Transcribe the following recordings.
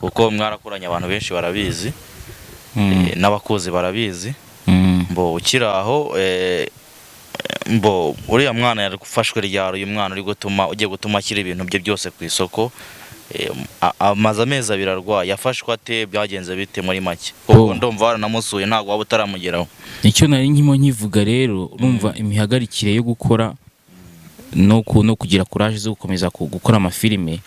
kuko mwarakuranye abantu benshi barabizi n'abakozi barabizi mbo ukiraho mbo uriya mwana yarufashwe ryaro uyu mwana uri gutuma ugiye gutuma akira ibintu bye byose ku isoko amaze amezi abiri arwaye yafashwe ate byagenze bite muri make kuko ndumva waranamusuye ntabwo waba utaramugeraho nicyo nari nkimo nkivuga rero urumva imihagarikire yo gukora no kugira courage zo gukomeza gukora amafilime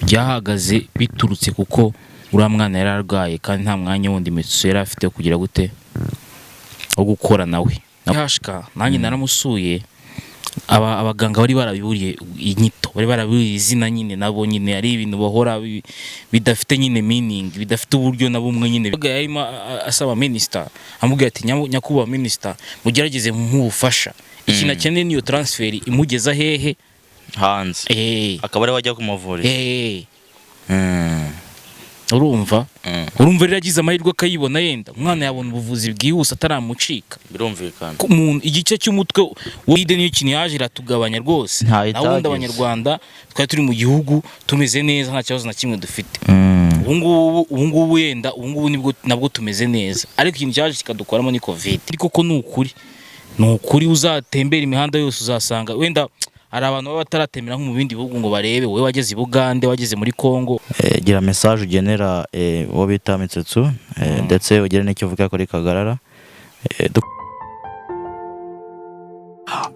byahagaze biturutse kuko uriya mwana yararwaye kandi nta mwanya wundi Mitsutsu yari afite kugira gute wo gukora nawe hashika nanjye naramusuye abaganga bari barabiburiye inyito bari barabiburiye izina nyine nabo nyine ari ibintu bahora bidafite nyine meaning bidafite uburyo na bumwe nyine yarimo asaba minister amubwira ati nyakuba minister mugerageze nk'ubufasha ikintu akeneye niyo transfer imugeza hehe hanze akaba ari wajya kumuvurira urumva rero yagize amahirwe akayibona yenda umwana yabona ubuvuzi bwihuse ataramucika birumvikana umuntu igice cy'umutwe w'ide niyo kintu yaje iratugabanya rwose nawundi abanyarwanda twari turi mu gihugu tumeze neza nta kibazo na kimwe dufite ubu ngubu yenda nabwo tumeze neza ariko ikintu cyaje kikadukoramo ni covid ariko ko ni ukuri uzatembera imihanda yose uzasanga wenda hari abantu baba bataratemera nko mu bindi bihugu ngo barebe wowe wageze i Bugande wageze muri Kongo gira message ugenera wo bita Mitsutsu ndetse ugire n'icyo uvuga kuri Kagarara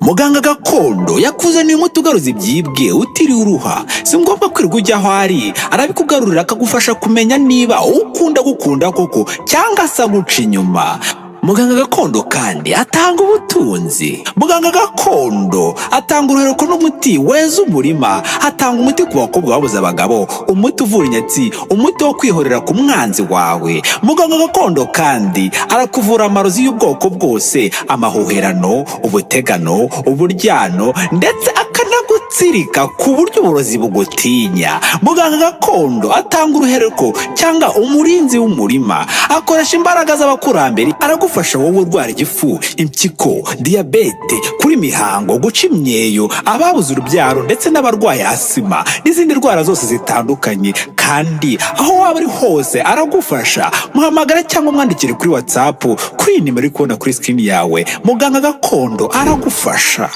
Muganga gakondo yakuzaniye umuti ugaruza ibyibwe utiriwe uruha si ngombwa kwirirwa ujya aho ari arabikugarurira akagufasha kumenya niba ukunda koko cyangwa se guca inyuma. Muganga gakondo kandi atanga ubutunzi. Muganga gakondo atanga uruhereko n'umuti weza umurima, atanga umuti ku bakobwa babuze abagabo, umuti uvura inyatsi, umuti wo kwihorera ku mwanzi wawe. Muganga gakondo kandi arakuvura amarozi y'ubwoko bwose, amahuherano, ubutegano, uburyano ndetse akanagutsirika ku buryo uburozi bugutinya. Muganga gakondo atanga uruhereko cyangwa umurinzi w'umurima, akoresha imbaraga z'abakurambere, aragufasha wowe urwara igifu, impyiko, diabete, kuri mihango, guca imyeyo, ababuze urubyaro ndetse n'abarwaye asima n'izindi ndwara zose zitandukanye. Kandi aho waba uri hose aragufasha. Muhamagara cyangwa mwandikire kuri WhatsApp kuri nimero iri kubona kuri screen yawe. Muganga gakondo aragufasha.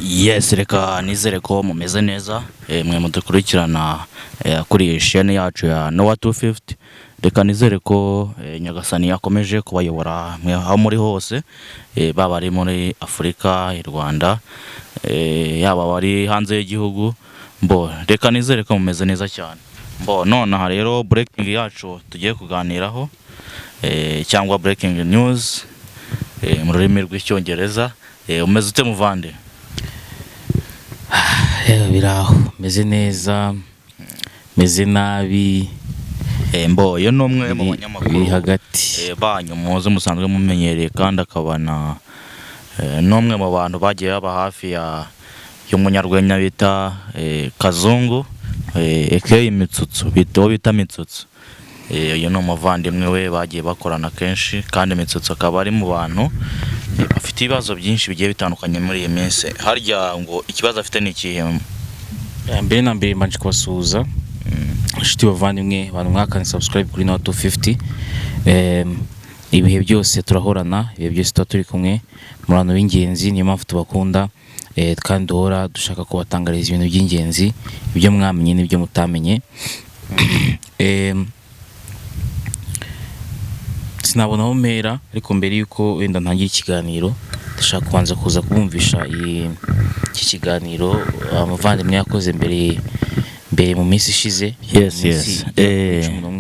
Yes, reka nizere ko mumeze neza mwe mudukurikirana kuri chaîne yacu ya Noah 250. Reka nizere ko Nyagasani yakomeje kubayobora mwe aho muri hose, baba ari muri Afurika, i Rwanda, yaba bari hanze y'igihugu. Reka nizere ko mumeze neza cyane. None rero breaking yacu tugiye kuganiraho cyangwa breaking news mu rurimi rw'icyongereza. Umeze ute muvande? Biraho meze neza, meze nabi. Yo numwe mu banyamakuru hagati banyu muze musanzwe mumenyereye kandi akabana numwe mu bantu bagiye baba hafi y'umunyarwenya bita Kazungu aka Mitsutsu, bita Mitsutsu. Uyu ni umuvandimwe we bagiye bakorana kenshi, kandi Mitsutsu akaba ari mu bantu afite ibibazo byinshi bigiye bitandukanye muri iyi minsi. Harya ngo ikibazo afite ni ikihe? Mbere na mbere mbanje kubasuhuza inshuti bavandimwe, abantu mwakane subscribe kuri Noah 250. Ibihe byose turahorana, ibihe byose tuba turi kumwe mu bantu b'ingenzi, niyo mpamvu tubakunda kandi duhora dushaka kubatangariza ibintu by'ingenzi, ibyo mwamenye n'ibyo mutamenye. Sinabona aho mpera, ariko mbere yuko wenda ntangira ikiganiro ndashaka kubanza kuza kubumvisha iki kiganiro umuvandimwe yakoze mbere mu minsi ishize. Yes.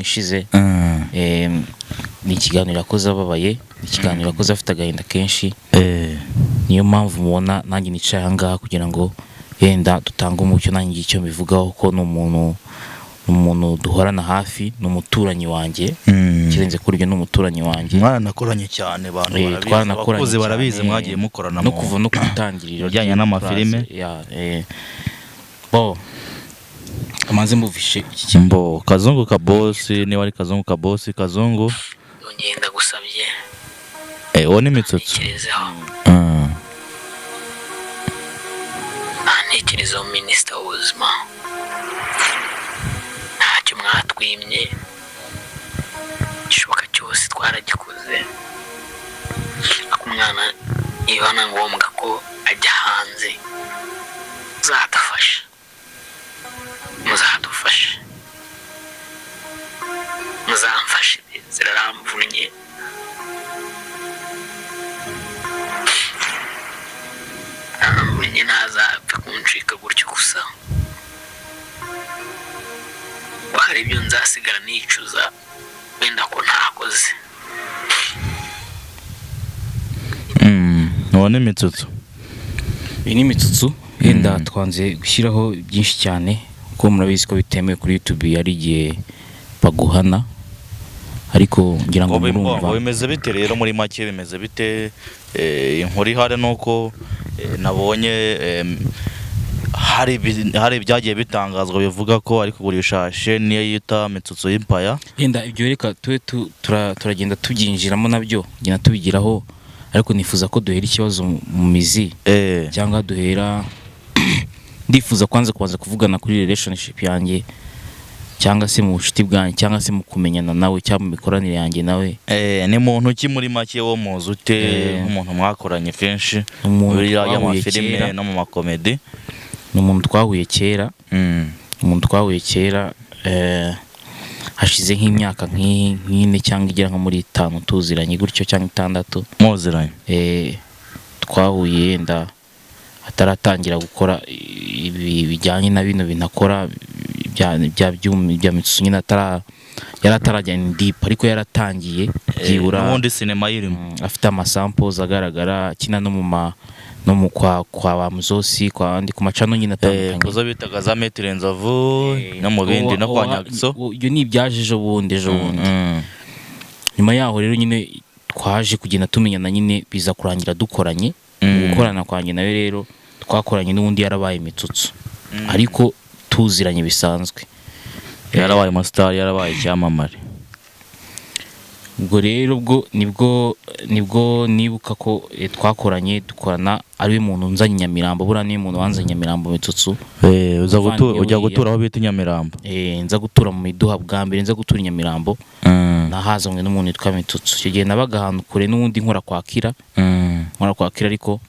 Ishize ni ikiganiro yakoze ababaye, ni ikiganiro yakoze afite agahinda kenshi. Niyo mpamvu mubona nanjye nicaye ahangaha kugira ngo yenda dutange umucyo nanjye icyo mbivugaho, ko ni umuntu duhorana hafi, ni umuturanyi wanjye. Kirenze kuri ibyo ni umuturanyi wanjye. Mwanakoranye cyane, abantu barabizi mwagiye mukorana no kuva no kwitangirira bijyanye n'amafilime. Amanze mvuvishe iki Kazungu ka boss, niba ari Kazungu ka boss, Kazungu yongeye ndagusabye uwo ni Mitsutsu. Ntekerezaho minisita w'ubuzima twimye igishoboka cyose twaragikoze, ariko umwana iyo na ngombwa ko ajya hanze muzadufashe muzamfashe, ziraramvunnye. Ntazapfe kuncika gutyo gusa, hari ibyo nzasigara nicuza wenda ko ntakoze. None imitsutsu iyi ni imitsutsu yenda twanze gushyiraho byinshi cyane kuko murabizi ko bitemewe kuri YouTube, yari igihe baguhana, ariko ngira ngo murumva bimeze bite rero muri make, bimeze bite? Inkuru ihari nuko nabonye hari ibyagiye bitangazwa bivuga ko ari kugurisha sheni ye yita Mitsutsu Empire. yenda ibyo reka turagenda tubyinjiramo nabyo genda tubigiraho, ariko nifuza ko duhera ikibazo mu mizi, cyangwa duhera ndifuza kubanza kuvugana kuri relationship yanjye, cyangwa se mu bucuti bwanjye, cyangwa se mu kumenyana nawe, cyangwa mu mikoranire yanjye nawe. Ni muntu ki muri make wo muzi ute, nk'umuntu mwakoranye kenshi muri y'amafilime no mu makomedi? Ni umuntu twahuye kera, hashize nk'imyaka nk'ine cyangwa igera nko muri 5 tuziranye gutyo, cyangwa 6 muziranye. Twahuye yenda ataratangira gukora ibi bijyanye na bino binakora bya Mitsutsu, nyine yaratarajyana deep, ariko yaratangiye byibura n'ubundi sinema yirimo, afite amasamples agaragara, akina no mu kwa ba Muzosi, kwa andi ku macano nyine atandukanye, kuzo bitaga za Metero Nzovu no mu bindi no kwa Nyagiso. Iyo ni ibyaje ejo bundi. Nyuma yaho rero nyine twaje kugenda tumenyana, nyine biza kurangira dukoranye. Gukorana kwanjye nawe rero twakoranye n'ubundi yarabaye Mitsutsu, ariko tuziranye bisanzwe, yarabaye master, yarabaye icyamamare. Ubwo rero nibwo nibuka ko dukorana ari we muntu nzanye Nyamirambo, buriya ni umuntu wanzanye Nyamirambo Mitsutsu. Ujya gutura aho bita Nyamirambo? Nza gutura mu Miduha bwa mbere, nza gutura Nyamirambo, nahazanywe n'umuntu witwa Mitsutsu. Icyo gihe nabaga ahantu kure n'ubundi nkora kwakira, ariko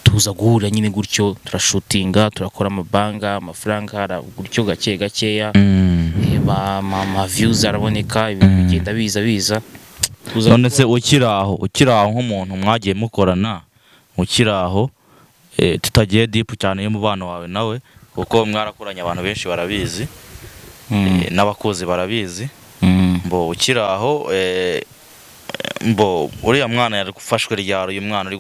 tuza guhura nyine gutyo, turashutinga, turakora amabanga, amafaranga gutyo gakeya, ama views araboneka, ibintu bigenda biza. None se ukiri aho nk'umuntu mwagiye mukorana, ukiri aho tutagiye deep cyane y'umubano wawe nawe, kuko mwarakoranye abantu benshi barabizi, n'abakozi barabizi, ukiri aho uriya mwana yari gufashwe ryaro, uyu mwana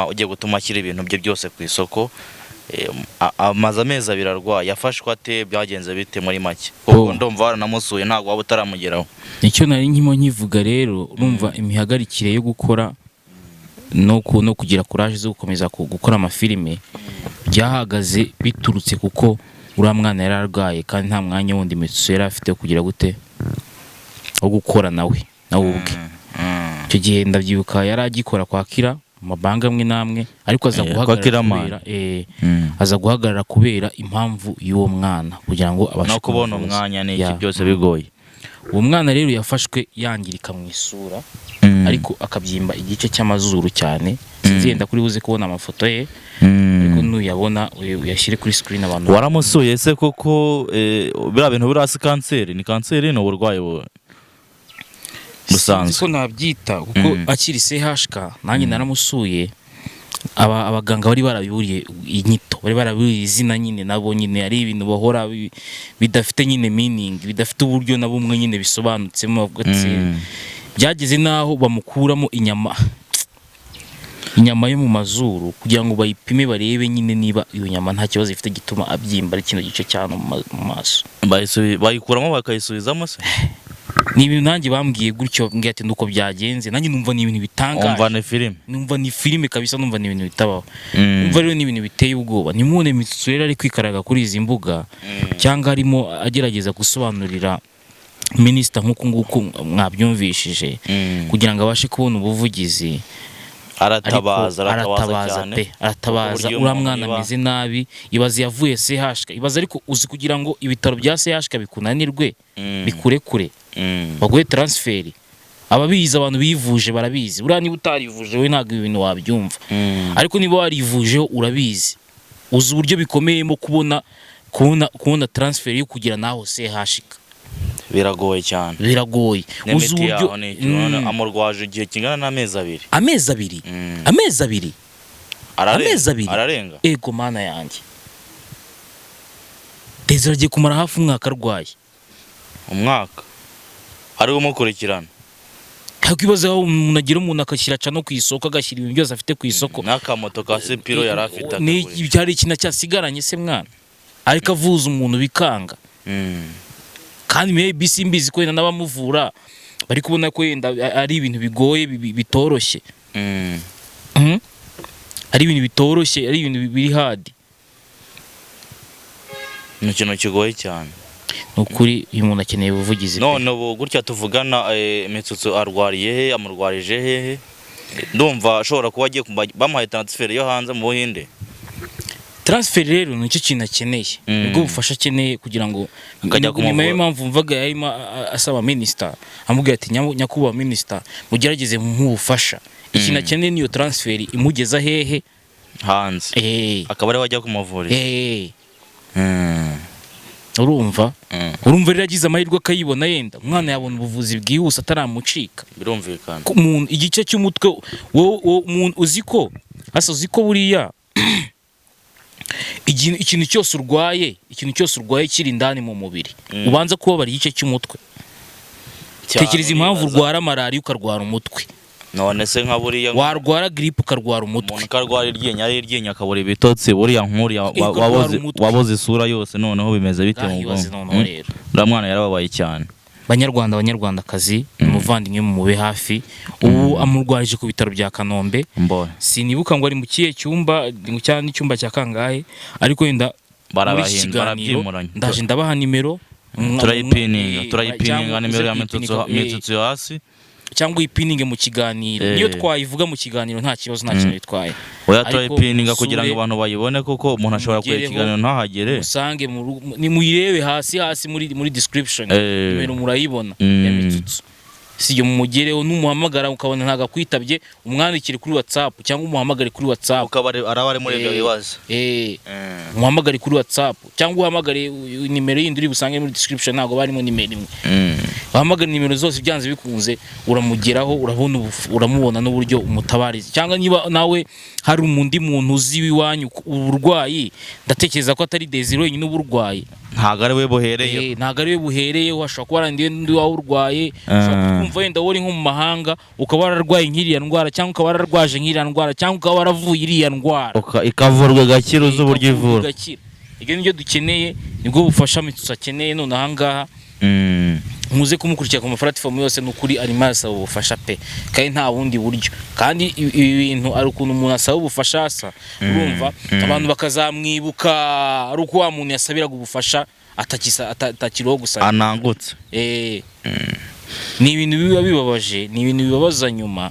ugiye gutuma ashyira ibintu bye byose ku isoko, amaze amezi 2 arwaye, yafashwe ate, byagenze bite muri make? Kuko ndumva waranamusuye, ntabwo waba utaramugeraho. Icyo nari nkimo nkivuga rero, urumva imihagarikire yo gukora no kugira courage zo gukomeza gukora amafilime byahagaze biturutse kuko uriya mwana yari arwaye, kandi nta mwanya wundi Mitsutsu yari afite kugira gute wo gukora nawe ubwe. Icyo gihe ndabyibuka yari agikora kwakira amabanga amwe namwe, ariko aza guhagarara kubera impamvu y'uwo mwana, kugira ngo abashe no kubona umwanya n'iki byose bigoye. Uwo mwana rero yafashwe yangirika mu isura, ariko akabyimba igice cy'amazuru cyane, sinzenda kuri buze kubona amafoto ye, ariko nuyabona uyashyire kuri screen abantu. Waramusuye se koko? Bira bintu birasi kanseri, ni kanseri no burwaye busanzwe ko nabyita, kuko akiri CHK nanjye naramusuye, abaganga bari barabiburiye inyito, bari barabiburiye izina, nyine nabo nyine ari ibintu bahora bidafite nyine meaning, bidafite uburyo na bumwe nyine bisobanutsemo. Byageze naho bamukuramo inyama yo mu mazuru kugira ngo bayipime barebe nyine niba iyo nyama nta kibazo ifite gituma abyimba ari kino gice cyane mu maso. Bayikuramo bakayisubizamo se? Ni ibintu nanjye bambwiye gutyo, mbwiye ati nuko byagenze, nanjye numva ni ibintu bitangaje, numva ni filime kabisa, numva ni ibintu bitabaho. Numva rero ni ibintu biteye ubwoba. Nimubone Mitsutsu rero ari kwikaraga kuri izi mbuga, cyangwa arimo agerageza gusobanurira minisita nk'uko mwabyumvishije, kugira ngo abashe kubona ubuvugizi. aratabaza cyane pe aratabaza uriya mwana ameze nabi ibaze yavuye CHK ibaze ariko uzi kugira ngo ibitaro bya CHK bikunanirwe bikurekure baguhe transferi ababizi abantu bivuje barabizi uriya niba utarivuje we ntabwo ibintu wabyumva ariko niba warivujeho urabizi uzi uburyo bikomeyemo kubona transfer yo kugira naho CHK biragoye cyane biragoye uzi uburyo amurwaje igihe kingana n'amezi abiri ararenga ego mana yanjye Desire agiye kumara hafi umwaka arwaye umwaka ari umukurikirana hakwibaza aho umuntu agira umuntu akashyira cano ku isoko agashyira ibintu byose afite ku isoko n'akamoto ka Sepiro yari afite ni byari ikintu cyasigaranye se mwana ariko avuza umuntu bikanga kandi maybe simbizi ko yenda n'abamuvura bari kubona ko yenda ari ibintu bigoye bitoroshye ari ibintu bitoroshye ari ibintu biri hard ni ikintu kigoye cyane nukuri uyu muntu akeneye ubuvugizi none ubu gutya tuvugana Mitsutsu arwariye he amurwarije hehe ndumva ashobora kuba agiye bamuhaye transfer yo hanze mu Buhinde transfer rero nicyo kintu akeneye ubwo bufasha akeneye kugira ngo nyuma y'impamvu mvaga yarimo asaba minister amubwira ati nyakubahwa minister mugerageze nk'ubufasha ikintu akeneye niyo transfer imugeza hehe hanze akaba ari wajya kumuvurira urumva rero agize amahirwe akayibona yenda umwana yabona ubuvuzi bwihuse ataramucika birumvikana igice cy'umutwe umuntu uzi ko buriya ikintu cyose urwaye kiri indani mu mubiri ubanza kubabara igice cy'umutwe tekereza impamvu urwara malariya ukarwara umutwe none se nka buriya warwara grippe ukarwara umutwe umuntu karwara iryinyo akabura ibitotsi buriya nkuriya waboze isura yose noneho bimeze bite mu bwonko uriya mwana yarababaye cyane banyarwandakazi umuvandimwe mu mube hafi ubu amurwarije ku bitaro bya Kanombe sinibuka ngo ari mu kihe cyumba cyangwa n'icyumba cya kangahe ariko wenda barabyimuranye ndaje ndabaha nimero turayipininga nimero ya Mitsutsu yo hasi cyangwa ipininge mu kiganiro niyo twayivuga mu kiganiro nta kibazo nta kintu bitwaye oya turayipininga kugira ngo abantu bayibone kuko umuntu ashobora kureba ikiganiro ntahagere usange ni muyirebe hasi muri description nimero murayibona ya Mitsutsu si yo mumugereho numuhamagara ukabona ntaga kwitabye umwandikire kuri WhatsApp cyangwa umuhamagare kuri WhatsApp ukabare arabare muri ibyo bibazo umuhamagare kuri WhatsApp cyangwa uhamagare nimero yindi uri busange muri description ntago barimo nimero imwe uhamagara nimero zose byanze bikunze uramugeraho uramubona n'uburyo umutabariza cyangwa niba nawe hari umundi muntu uzi wiwanyu uburwayi ndatekereza ko atari Desire wenyine uburwayi ntago ari we buhereye ntago ari we buhereye washaka kuba arandiye n'undi wawe urwaye kumva wenda wori nko mu mahanga ukaba wararwaye nk'iriya ndwara cyangwa ukaba wararwaje nk'iriya ndwara cyangwa ukaba waravuye iriya ndwara ikavurwa gakira uzi uburyo ivura ibyo nibyo dukeneye nibwo bufasha Mitsutsu akeneye none ahangaha muze kumukurikira ku platform yose n'ukuri arimo asaba ubufasha pe kandi nta bundi buryo kandi ibi bintu ari ukuntu umuntu asaba ubufasha asa urumva abantu bakazamwibuka ari uko wa muntu yasabiraga ubufasha atakiriho gusa anangutse ni ibintu biba bibabaje ni ibintu bibabaza nyuma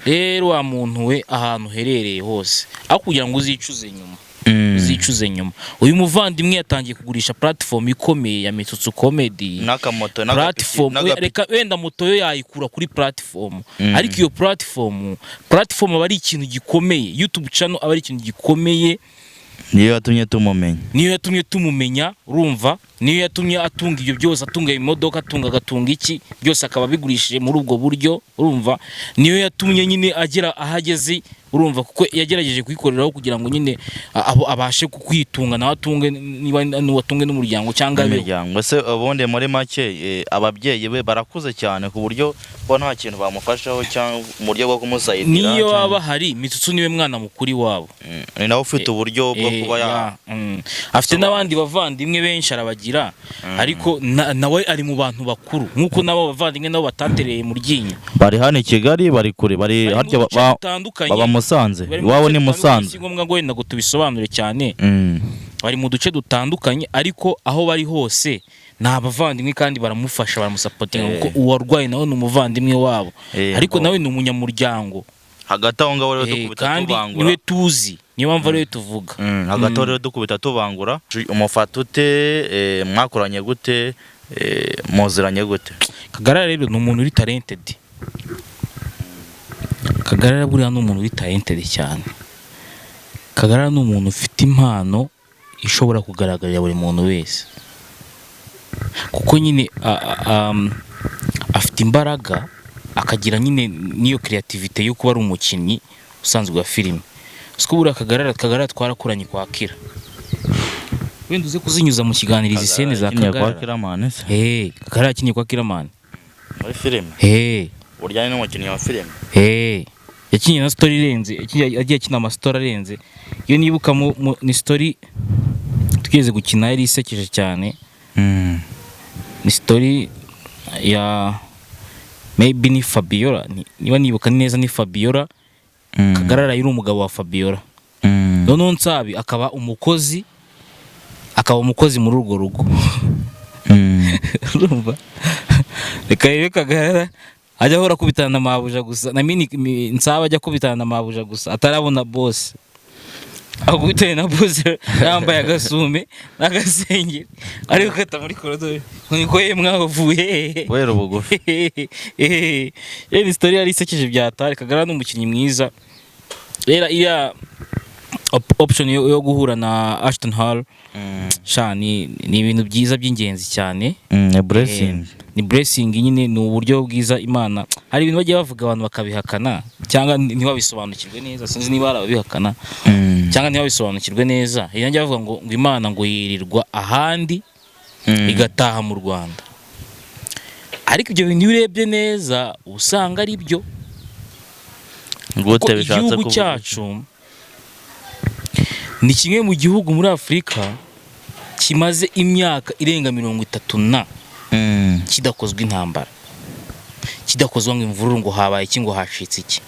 rero wa muntu we ahantu herereye hose aho kugira ngo uzicuze nyuma uyu muvandimwe yatangiye kugurisha platform ikomeye ya Mitsutsu Comedy n'akamoto platform reka wenda moto yo yayikura kuri platform ariko iyo platform aba ari ikintu gikomeye YouTube channel aba ari ikintu gikomeye niyo yatumye tumumenya urumva niyo yatumye atunga ibyo byose atunga imodoka agatunga iki byose akaba bigurishije muri ubwo buryo urumva niyo yatumye nyine agera ahageze urumva kuko yagerageje kuyikoreraho kugira ngo nyine abashe kwitunga nawe atunge niba n'uwatunge n'umuryango cyangwa imiryango se ubundi muri make ababyeyi be barakuze cyane ku buryo ko nta kintu bamufashaho cyangwa mu buryo bwo kumusayidira niyo waba hari Mitsutsu niwe mwana mukuri wabo ni nawe ufite uburyo bwo kuba afite n'abandi bavandimwe benshi arabagira ariko nawe ari mu bantu bakuru nkuko nabo bavandimwe nabo batatereye mu ryinyo bari hano i Kigali bari kure bari harya baba Musanze iwabo ni Musanze si ngombwa ngo wenda ngo tubisobanure cyane bari mu duce dutandukanye ariko aho bari hose ni abavandimwe kandi baramufasha baramusapotinga kuko uwarwaye nawe ni umuvandimwe wabo ariko nawe ni umunyamuryango hagati aho ngaho rero dukubita kandi tubangura niwe tuzi niyo mpamvu ariyo tuvuga hagati aho rero dukubita tubangura umufata ute mwakoranye gute muziranye gute? Kagarara rero ni umuntu uri talented. Kagarara buriya ni umuntu uri talented cyane. Kagarara ni umuntu ufite impano ishobora kugaragarira buri muntu wese, kuko nyine afite imbaraga, akagira nyine niyo creativity yo kuba ari umukinnyi usanzwe wa filime. Siko buriya Kagarara twarakoranye kwa Kira. Wenda uze kuzinyuza mu kiganiro izi scene za Kagarara. Kagarara yakinnye kwa Kiramani muri filime. Uryane n'umukinnyi wa filime. Yakinnye na story irenze, yagiye akina ama story arenze. Iyo nibuka ni story twigeze gukina yari isekeje cyane. Ni story ya maybe ni Fabiola, niba nibuka neza ni Fabiola. Kagarara yari umugabo wa Fabiola. Noneho Nsabi akaba umukozi muri urwo rugo. Urumva? Reka rero Kagarara ajya ahora kubitana na mabuja gusa, na Nsaba ajya kubitana na mabuja gusa atarabona boss. Aho kubitana na boss yambaye agasume n'agasengeri ariko kata muri korodoro niko mwavuye wera ubugufi. Ni story yari isekeje byatari. Kagarara n'umukinnyi mwiza. Rero iya option yo guhura na Ashton Hall ni ibintu byiza by'ingenzi cyane. Ni blessing nyine, ni uburyo bwiza Imana. Hari ibintu bagiye bavuga abantu bakabihakana cyangwa ntibabisobanukirwe neza, sinzi niba arabihakana cyangwa ntibabisobanukirwe neza. Yanjye bavuga ngo Imana ngo yirirwa ahandi igataha mu Rwanda, ariko ibyo bintu urebye neza usanga ari byo. Igihugu cyacu ni kimwe mu gihugu muri Afurika kimaze imyaka irenga 30 kidakozwe intambara, kidakozwe ngo imvururu ngo habaye iki ngo hashitse iki.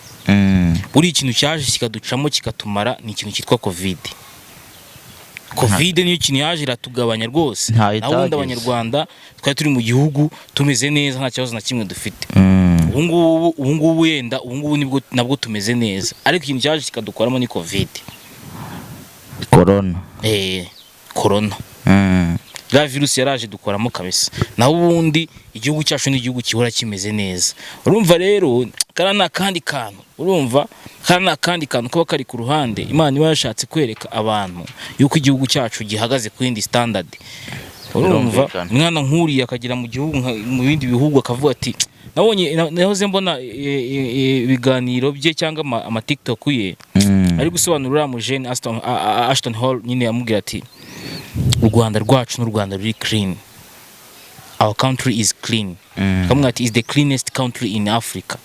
Buri ikintu cyaje kikaducamo kikatumara ni ikintu cyitwa Covid niyo kintu yaje iratugabanya rwose. Nabundi Abanyarwanda twari turi mu gihugu tumeze neza, nta kibazo na kimwe dufite. Ubu ngubu yenda nabwo tumeze neza, ariko ikintu cyaje kikadukoramo ni Covid, corona. La virus yaraje dukoramo kabisa. Naho ubundi igihugu cyacu ni igihugu kihora kimeze neza. Urumva rero kana kandi kantu, urumva kana kandi kantu kuba kari ku ruhande. Imana iba yashatse kwereka abantu yuko igihugu cyacu gihagaze ku yindi standard. Urumva mwana nkuriye akagira mu gihugu mu bindi bihugu akavuga ati nahoze mbona ibiganiro bye cyangwa ama TikTok ye ari gusobanurira mu Jane Ashton Hall nyine yamubwira ati u Rwanda rwacu n'u Rwanda ruri clean, our country is clean. Kamwe ati is the cleanest country in Africa.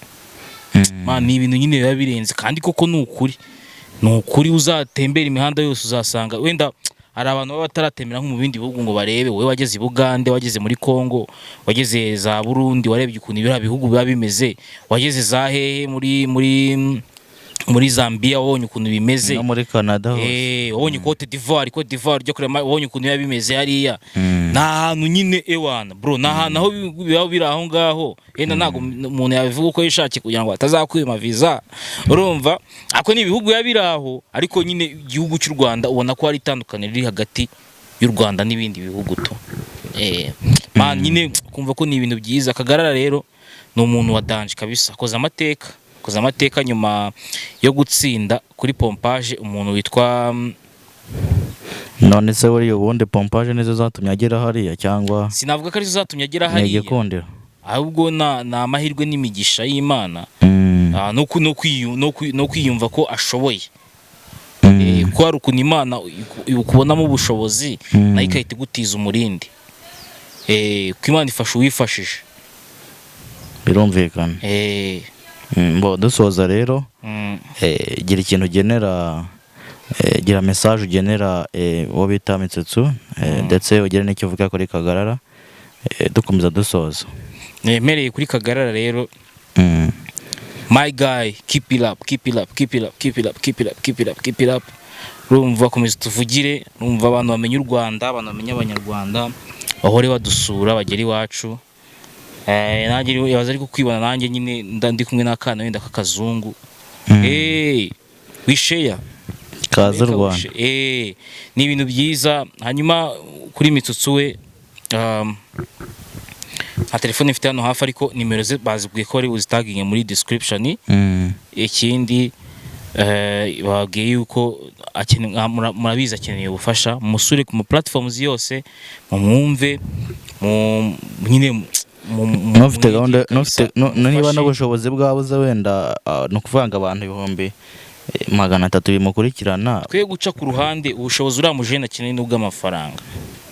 Ni ibintu nyine biba birenze kandi koko ni ukuri. Uzatembera imihanda yose uzasanga wenda hari abantu baba bataratemera nko mu bindi bihugu ngo barebe. Wowe wageze i Bugande, wageze muri Congo, wageze za Burundi, warebye ukuntu ibira bihugu biba bimeze, wageze za hehe muri Zambia wabonye ukuntu bimeze, no muri Canada wabonye Cote d'Ivoire ryo kurema wabonye ukuntu biba bimeze hariya. Nahantu nyine ewana bro, nahantu aho biba biri aho ngaho yenda ntago umuntu yabivuga uko yishakiye kugira ngo atazakwima visa. Urumva ako ni ibihugu biba biri aho, ariko nyine igihugu cy'u Rwanda ubona ko hari itandukaniro riri hagati y'u Rwanda n'ibindi bihugu to. Nyine kumva ko ni ibintu byiza. Kagarara rero ni umuntu wa danger kabisa, akoze amateka nyuma yo gutsinda kuri pompage umuntu witwa none se wari ubundi pompage nizo zatumye agera hariya cyangwa sinavuga ko arizo zatumye agera hariya, ahubwo na amahirwe n'imigisha y'Imana no kwiyumva ko ashoboye. Ko hari ukuntu Imana ukubonamo ubushobozi nayo ikahita igutiza umurindi. Ko Imana ifasha uwifashije birumvikana. Dusoza rero gira ikintu ugenera, gira message ugenera uwo bita Mitsutsu, ndetse ugire n'icyo uvuga kuri Kagarara dukomeza dusoza. Nemereye kuri Kagarara rero, my guy, keep it up. Urumva komeza tuvugire, urumva abantu bamenye u Rwanda, abantu bamenye Abanyarwanda, bahore badusura bagera iwacu. Nanjye yabaza ariko kwibona nanjye nyine ndi kumwe n'akana wenda kakazungu wisheya kaza Rwanda. ni ibintu byiza. Hanyuma kuri Mitsutsu we nta telefone mfite hano hafi, ariko nimero ze bazibwiye ko ari uzitaginge muri description. Ikindi babwiye yuko murabizi akeneye ubufasha, musure ku platforms yose mumwumve, nyine nufite gahunda niba n'ubushobozi bwabuze wenda no kuvanga abantu 300 bimukurikirana, twe guca ku ruhande ubushobozi uramujene akeneye n'ubwo amafaranga,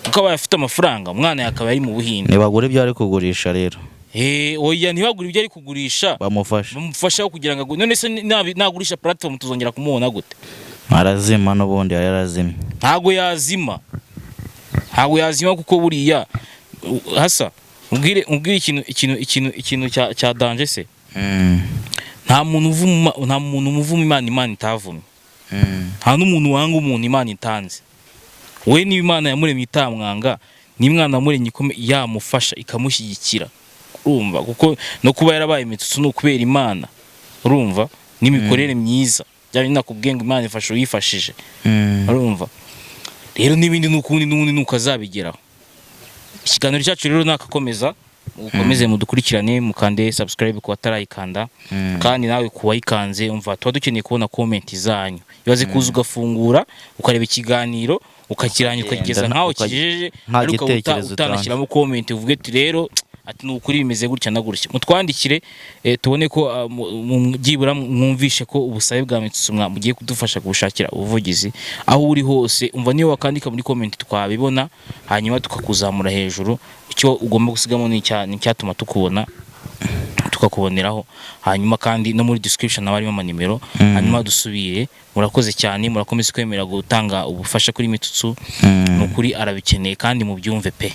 kuko aba afite amafaranga umwana yakaba ari mu Buhinde. Nibagura ibyo ari kugurisha rero. Oya ntibagura ibyo ari kugurisha, bamufasha kugira ngo none se nagurisha platform tuzongera kumubona gute? Arazima n'ubundi yarazimye. Ntago yazima kuko buriya hasa ubwire ikintu cya danger se. Nta muntu umuvuma Imana itavumye. Nta n'umuntu wanga umuntu Imana itanze. We ni Imana yamuremye itamwanga, ni Imana yamuremye yamufasha ikamushyigikira. Urumva, kuko no kuba yarabaye Mitsutsu no kubera Imana. Urumva, n'imikorere myiza byari nakubwiye ngo Imana ifashe uyifashije. Urumva, rero n'ibindi n'ukundi ukazabigeraho. Ikiganiro cyacu rero nakakomeza, mukomeze mudukurikirane, mukande subscribe ku batarayikanda, kandi nawe kuwayikanze umva tuba dukeneye kubona comment zanyu. Ibaze kuza ugafungura ukareba ikiganiro ukakirangira ukageza nkaho kijeje, ariko utanashyiramo comment uvuge ati rero ati nukuri bimeze gutya na gutya. Mutwandikire tubone ko byibura mwumvishe ko ubusabe bwa Mitsutsu mugiye kudufasha kubushakira ubuvugizi aho uri hose. Umva niyo wakandika muri comment twabibona, hanyuma tukakuzamura hejuru. Icyo ugomba gusigamo ni icyatuma tukubona, tukakuboneraho. Hanyuma kandi no muri description nabarimo amanimero. Hanyuma dusubire. Murakoze cyane, murakomeza kwemera gutanga ubufasha kuri Mitsutsu. Nukuri arabikeneye kandi mubyumve pe.